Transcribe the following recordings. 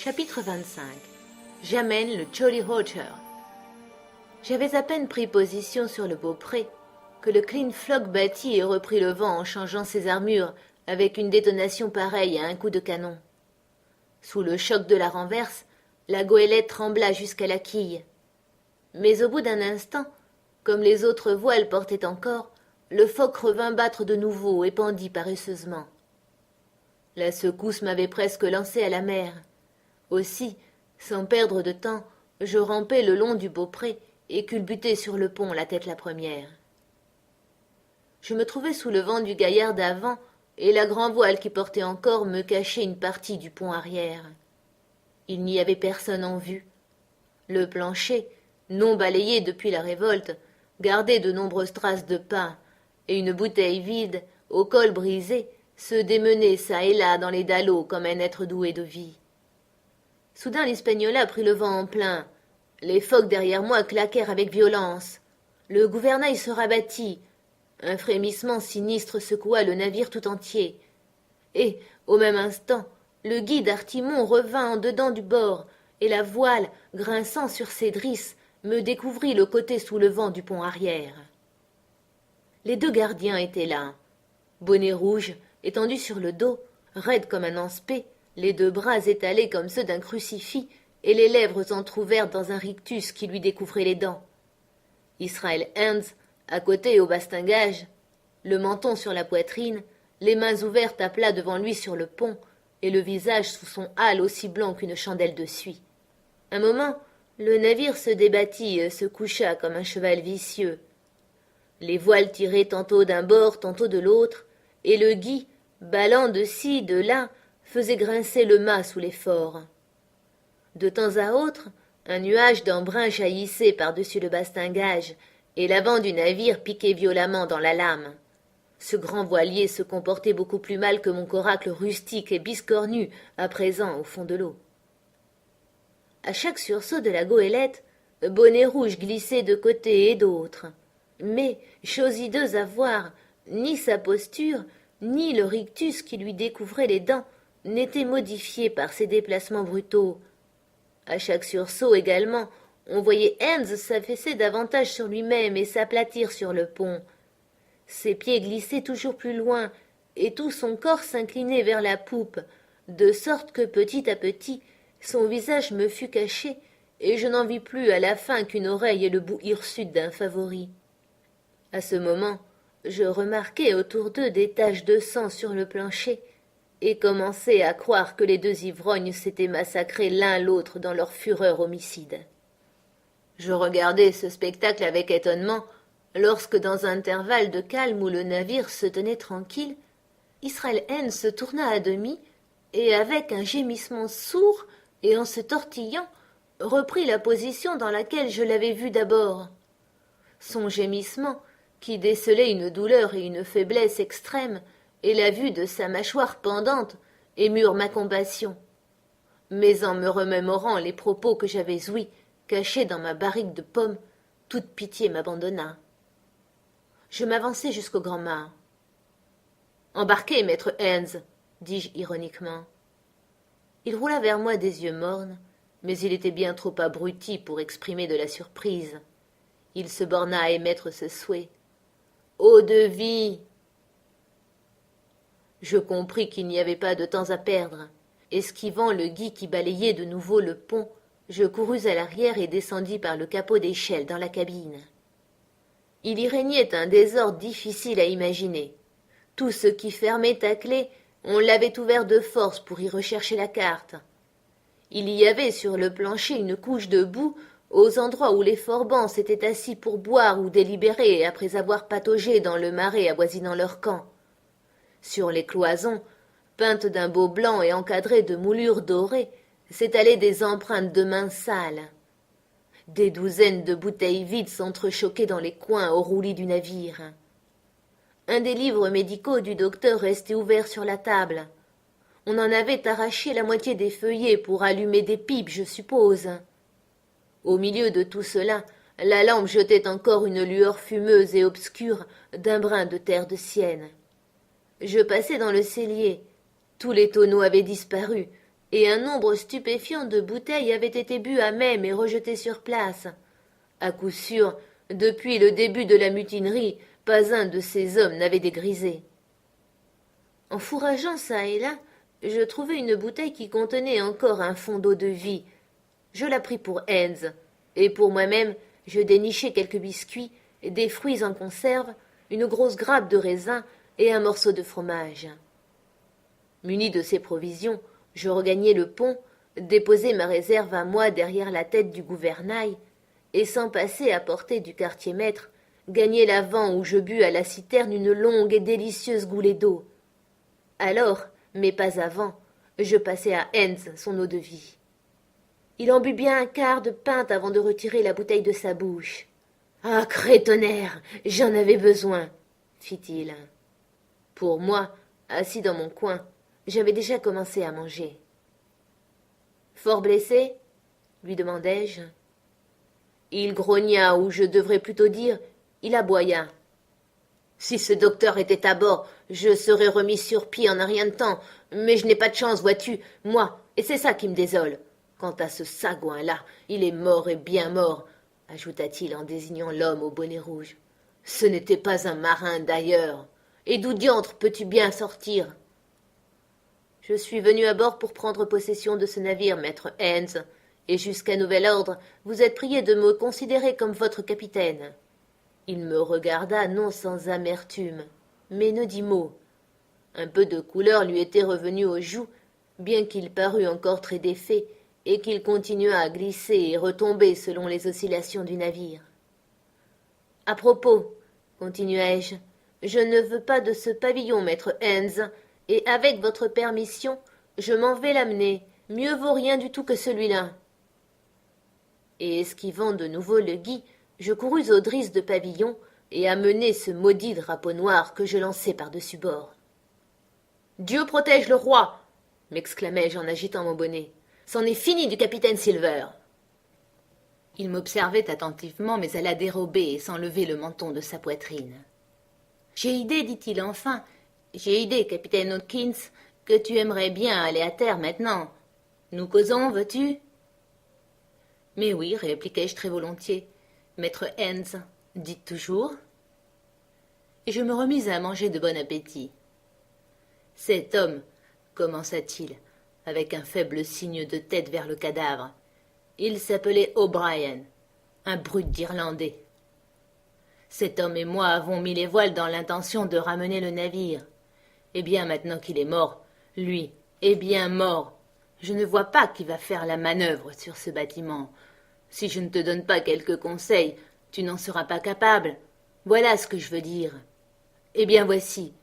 Chapitre 25. J'amène le Jolly Roger. J'avais à peine pris position sur le beaupré que le Clean Flock battit et reprit le vent en changeant ses armures avec une détonation pareille à un coup de canon. Sous le choc de la renverse, la goélette trembla jusqu'à la quille. Mais au bout d'un instant, comme les autres voiles portaient encore, le foc revint battre de nouveau et pendit paresseusement. La secousse m'avait presque lancé à la mer. Aussi, sans perdre de temps, je rampais le long du beaupré et culbutai sur le pont la tête la première. Je me trouvais sous le vent du gaillard d'avant, et la grand-voile qui portait encore me cachait une partie du pont arrière. Il n'y avait personne en vue. Le plancher, non balayé depuis la révolte, gardait de nombreuses traces de pas, et une bouteille vide, au col brisé, se démenait çà et là dans les dallots comme un être doué de vie. Soudain l'Hispaniola prit le vent en plein. Les focs derrière moi claquèrent avec violence. Le gouvernail se rabattit. Un frémissement sinistre secoua le navire tout entier. Et, au même instant, le guide Artimon revint en dedans du bord, et la voile, grinçant sur ses drisses, me découvrit le côté sous le vent du pont arrière. Les deux gardiens étaient là. Bonnet rouge, étendu sur le dos, raide comme un anspé, les deux bras étalés comme ceux d'un crucifix, et les lèvres entr'ouvertes dans un rictus qui lui découvrait les dents. Israel Hands, à côté au bastingage, le menton sur la poitrine, les mains ouvertes à plat devant lui sur le pont, et le visage sous son hâle aussi blanc qu'une chandelle de suie. Un moment, le navire se débattit et se coucha comme un cheval vicieux. Les voiles tiraient tantôt d'un bord, tantôt de l'autre, et le gui, ballant de ci, de là, faisait grincer le mât sous l'effort. De temps à autre, un nuage d'embrun jaillissait par-dessus le bastingage, et l'avant du navire piquait violemment dans la lame. Ce grand voilier se comportait beaucoup plus mal que mon coracle rustique et biscornu, à présent au fond de l'eau. À chaque sursaut de la goélette, Bonnet rouge glissait de côté et d'autre. Mais, chose hideuse à voir, ni sa posture, ni le rictus qui lui découvrait les dents n'étaient modifiés par ces déplacements brutaux. À chaque sursaut également, on voyait Hands s'affaisser davantage sur lui-même et s'aplatir sur le pont. Ses pieds glissaient toujours plus loin, et tout son corps s'inclinait vers la poupe, de sorte que petit à petit, son visage me fut caché, et je n'en vis plus à la fin qu'une oreille et le bout hirsute d'un favori. À ce moment, je remarquai autour d'eux des taches de sang sur le plancher, et commençai à croire que les deux ivrognes s'étaient massacrés l'un l'autre dans leur fureur homicide. Je regardai ce spectacle avec étonnement, lorsque, dans un intervalle de calme où le navire se tenait tranquille, Israel Hands se tourna à demi, et avec un gémissement sourd, et en se tortillant, reprit la position dans laquelle je l'avais vu d'abord. Son gémissement, qui décelait une douleur et une faiblesse extrêmes, et la vue de sa mâchoire pendante, émurent ma compassion. Mais en me remémorant les propos que j'avais ouïs, cachés dans ma barrique de pommes, toute pitié m'abandonna. Je m'avançai jusqu'au grand mât. « Embarquez, maître Hands, dis-je ironiquement. Il roula vers moi des yeux mornes, mais il était bien trop abruti pour exprimer de la surprise. Il se borna à émettre ce souhait. « Eau de vie !» Je compris qu'il n'y avait pas de temps à perdre. Esquivant le gui qui balayait de nouveau le pont, je courus à l'arrière et descendis par le capot d'échelle dans la cabine. Il y régnait un désordre difficile à imaginer. Tout ce qui fermait à clé, on l'avait ouvert de force pour y rechercher la carte. Il y avait sur le plancher une couche de boue aux endroits où les forbans s'étaient assis pour boire ou délibérer après avoir pataugé dans le marais avoisinant leur camp. Sur les cloisons, peintes d'un beau blanc et encadrées de moulures dorées, s'étalaient des empreintes de mains sales. Des douzaines de bouteilles vides s'entrechoquaient dans les coins au roulis du navire. Un des livres médicaux du docteur restait ouvert sur la table. On en avait arraché la moitié des feuillets pour allumer des pipes, je suppose. Au milieu de tout cela, la lampe jetait encore une lueur fumeuse et obscure d'un brin de terre de sienne. Je passai dans le cellier. Tous les tonneaux avaient disparu, et un nombre stupéfiant de bouteilles avaient été bues à même et rejetées sur place. À coup sûr, depuis le début de la mutinerie, pas un de ces hommes n'avait dégrisé. En fourrageant çà et là, je trouvai une bouteille qui contenait encore un fond d'eau-de-vie. Je la pris pour Hans, et pour moi-même, je dénichai quelques biscuits, des fruits en conserve, une grosse grappe de raisin et un morceau de fromage. Muni de ces provisions, je regagnai le pont, déposai ma réserve à moi derrière la tête du gouvernail, et sans passer à portée du quartier-maître, gagnai l'avant où je bus à la citerne une longue et délicieuse goulée d'eau. Alors, mais pas avant, je passai à Hans son eau-de-vie. Il en but bien un quart de pinte avant de retirer la bouteille de sa bouche. « Ah, crétonnaire, j'en avais besoin !» fit-il. Pour moi, assis dans mon coin, j'avais déjà commencé à manger. « Fort blessé ?» lui demandai-je. Il grogna, ou je devrais plutôt dire, il aboya. Si ce docteur était à bord, je serais remis sur pied en un rien de temps, mais je n'ai pas de chance, vois-tu, moi, et c'est ça qui me désole. Quant à ce sagouin-là, il est mort et bien mort, ajouta-t-il en désignant l'homme au bonnet rouge. Ce n'était pas un marin d'ailleurs. Et d'où diantre peux-tu bien sortir? Je suis venu à bord pour prendre possession de ce navire, maître Hans, et jusqu'à nouvel ordre, vous êtes prié de me considérer comme votre capitaine. Il me regarda non sans amertume, mais ne dit mot. Un peu de couleur lui était revenue aux joues, bien qu'il parût encore très défait, et qu'il continuât à glisser et retomber selon les oscillations du navire. « À propos, continuai-je, je ne veux pas de ce pavillon, maître Hans, et avec votre permission, je m'en vais l'amener. Mieux vaut rien du tout que celui-là. » Et esquivant de nouveau le gui, je courus aux drisses de pavillon et amenai ce maudit drapeau noir que je lançai par-dessus bord. « Dieu protège le roi !» m'exclamai-je en agitant mon bonnet. « C'en est fini du capitaine Silver !» Il m'observait attentivement, mais à la dérobée et sans lever le menton de sa poitrine. « J'ai idée, dit-il enfin, j'ai idée, capitaine Hawkins, que tu aimerais bien aller à terre maintenant. Nous causons, veux-tu ?» Mais oui, répliquai-je très volontiers. Maître Hans, dites toujours. Et je me remis à manger de bon appétit. Cet homme, commença-t-il, avec un faible signe de tête vers le cadavre, il s'appelait O'Brien, un brute d'Irlandais. Cet homme et moi avons mis les voiles dans l'intention de ramener le navire. Eh bien, maintenant qu'il est mort, lui est bien mort. Je ne vois pas qui va faire la manœuvre sur ce bâtiment. Si je ne te donne pas quelques conseils, tu n'en seras pas capable. Voilà ce que je veux dire. Eh bien, voici.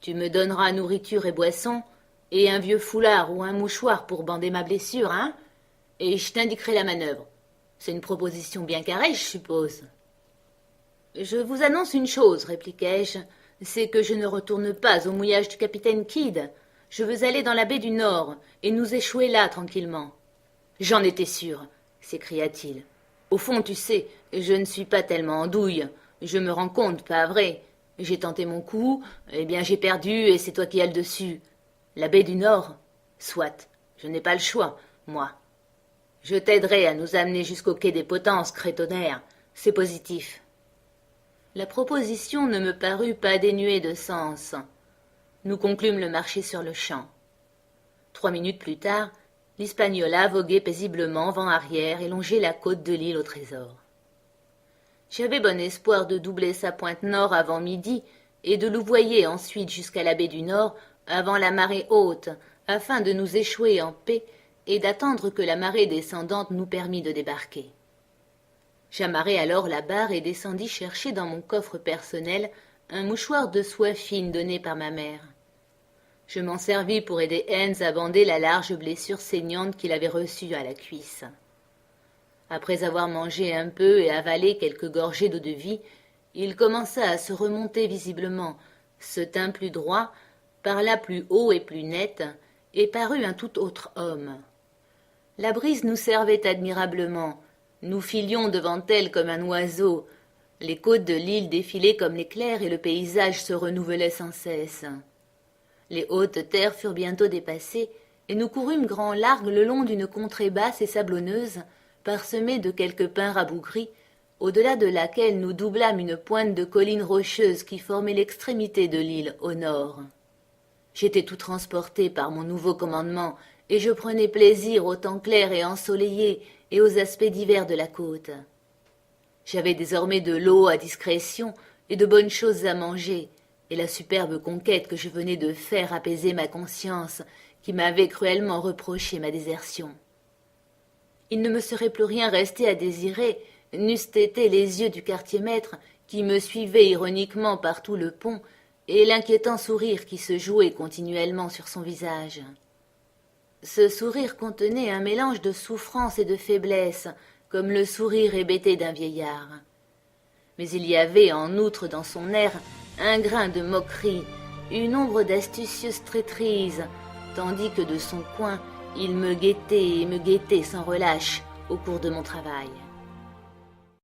Tu me donneras nourriture et boisson, et un vieux foulard ou un mouchoir pour bander ma blessure, hein? Et je t'indiquerai la manœuvre. C'est une proposition bien carrée, je suppose. Je vous annonce une chose, répliquai-je, c'est que je ne retourne pas au mouillage du capitaine Kidd. Je veux aller dans la baie du Nord, et nous échouer là tranquillement. J'en étais sûr, s'écria-t-il. Au fond, tu sais, je ne suis pas tellement en douille. Je me rends compte, pas vrai. J'ai tenté mon coup, eh bien j'ai perdu, et c'est toi qui as le dessus. La baie du Nord? Soit, je n'ai pas le choix, moi. Je t'aiderai à nous amener jusqu'au quai des Potences, crétonnaire. C'est positif. La proposition ne me parut pas dénuée de sens. Nous conclûmes le marché sur le champ. 3 minutes plus tard, l'Hispaniola voguait paisiblement vent arrière et longeait la côte de l'île au Trésor. J'avais bon espoir de doubler sa pointe nord avant midi et de louvoyer ensuite jusqu'à la baie du Nord avant la marée haute, afin de nous échouer en paix et d'attendre que la marée descendante nous permît de débarquer. J'amarrai alors la barre et descendis chercher dans mon coffre personnel un mouchoir de soie fine donné par ma mère. Je m'en servis pour aider Hans à bander la large blessure saignante qu'il avait reçue à la cuisse. Après avoir mangé un peu et avalé quelques gorgées d'eau-de-vie, il commença à se remonter visiblement, se tint plus droit, parla plus haut et plus net, et parut un tout autre homme. La brise nous servait admirablement. Nous filions devant elle comme un oiseau. Les côtes de l'île défilaient comme l'éclair et le paysage se renouvelait sans cesse. Les hautes terres furent bientôt dépassées, et nous courûmes grand largue le long d'une contrée basse et sablonneuse, parsemée de quelques pins rabougris, au-delà de laquelle nous doublâmes une pointe de collines rocheuses qui formait l'extrémité de l'île au nord. J'étais tout transporté par mon nouveau commandement, et je prenais plaisir au temps clair et ensoleillé et aux aspects divers de la côte. J'avais désormais de l'eau à discrétion et de bonnes choses à manger, et la superbe conquête que je venais de faire apaisait ma conscience, qui m'avait cruellement reproché ma désertion. Il ne me serait plus rien resté à désirer, n'eussent été les yeux du quartier-maître qui me suivaient ironiquement par tout le pont, et l'inquiétant sourire qui se jouait continuellement sur son visage. Ce sourire contenait un mélange de souffrance et de faiblesse, comme le sourire hébété d'un vieillard. Mais il y avait en outre dans son air un grain de moquerie, une ombre d'astucieuse traîtrise, tandis que de son coin il me guettait sans relâche au cours de mon travail.